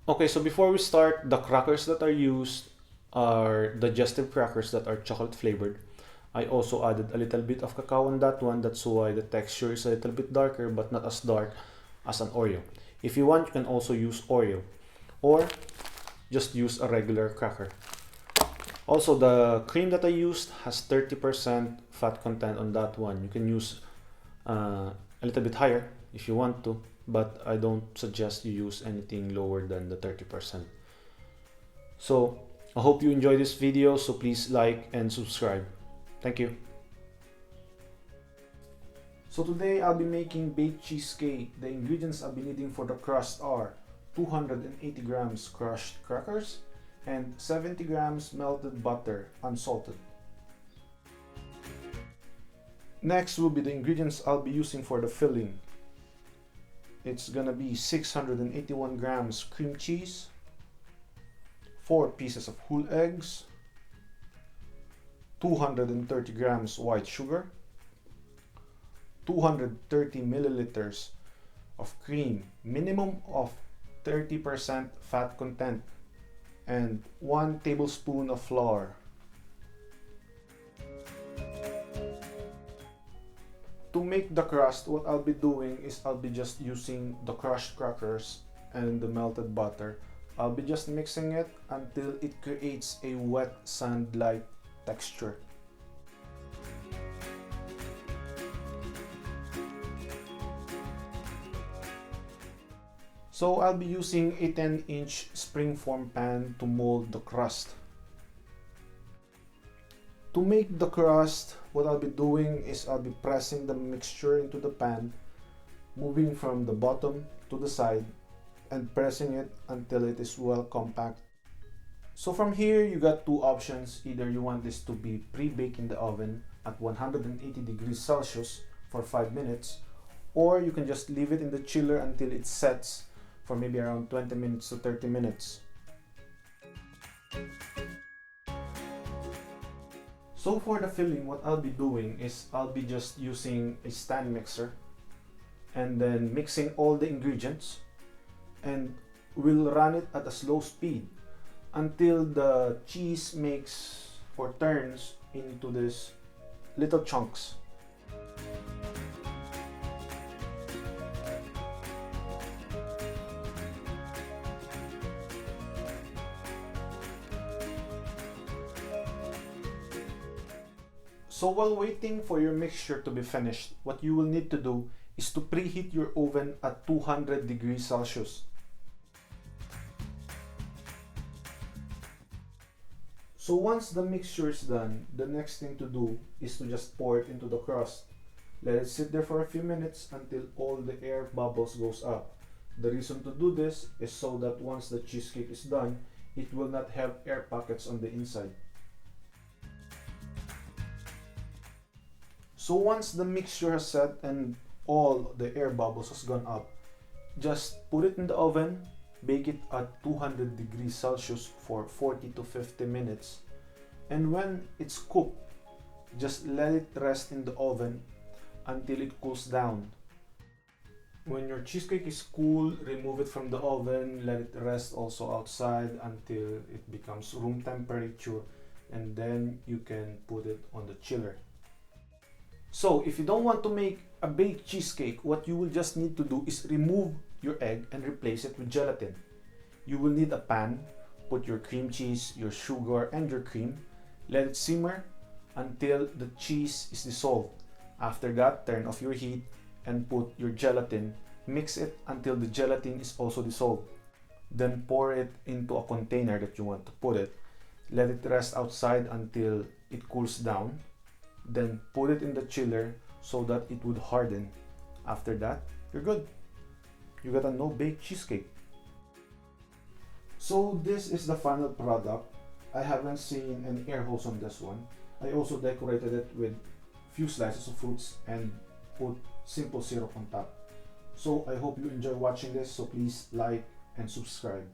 Okay, so before we start, the crackers that are used are digestive crackers that are chocolate flavored. I also added a little bit of cacao on that one. That's why the texture is a little bit darker but not as dark as an Oreo. If you want, you can also use Oreo or just use a regular cracker. Also, the cream that I used has 30% fat content on that one. You can use a little bit higher if you want to, but I don't suggest you use anything lower than the 30%. So I hope you enjoy this video, so please like and subscribe. Thank you. So today I'll be making baked cheesecake. The ingredients I'll be needing for the crust are 280 grams crushed crackers and 70 grams melted butter, unsalted. Next will be the ingredients I'll be using for the filling. It's gonna be 681 grams cream cheese, 4 pieces of whole eggs, 230 grams white sugar, 230 milliliters of cream, minimum of 30% fat content, and 1 tablespoon of flour. To make the crust, what I'll be doing is I'll be just using the crushed crackers and the melted butter. I'll be just mixing it until it creates a wet sand-like texture. So I'll be using a 10-inch springform pan to mold the crust. To make the crust, what I'll be doing is I'll be pressing the mixture into the pan, moving from the bottom to the side and pressing it until it is well compact. So from here, you got two options. Either you want this to be pre-baked in the oven at 180 degrees Celsius for 5 minutes, or you can just leave it in the chiller until it sets for maybe around 20 minutes to 30 minutes. So for the filling, what I'll be doing is I'll be just using a stand mixer and then mixing all the ingredients, and we'll run it at a slow speed until the cheese makes or turns into this little chunks. So while waiting for your mixture to be finished, what you will need to do is to preheat your oven at 200 degrees Celsius. So once the mixture is done, the next thing to do is to just pour it into the crust. Let it sit there for a few minutes until all the air bubbles goes up. The reason to do this is so that once the cheesecake is done, it will not have air pockets on the inside. So once the mixture has set and all the air bubbles has gone up, just put it in the oven, bake it at 200 degrees Celsius for 40 to 50 minutes. And when it's cooked, just let it rest in the oven until it cools down. When your cheesecake is cool, remove it from the oven, let it rest also outside until it becomes room temperature, and then you can put it on the chiller. So if you don't want to make a baked cheesecake, what you will just need to do is remove your egg and replace it with gelatin. You will need a pan, put your cream cheese, your sugar, and your cream. Let it simmer until the cheese is dissolved. After that, turn off your heat and put your gelatin. Mix it until the gelatin is also dissolved. Then pour it into a container that you want to put it. Let it rest outside until it cools down. Then put it in the chiller so that it would harden. After that, you're good. You got a no-bake cheesecake. So this is the final product. I haven't seen any air holes on this one. I also decorated it with few slices of fruits and put simple syrup on top. So I hope you enjoy watching this, so please like and subscribe.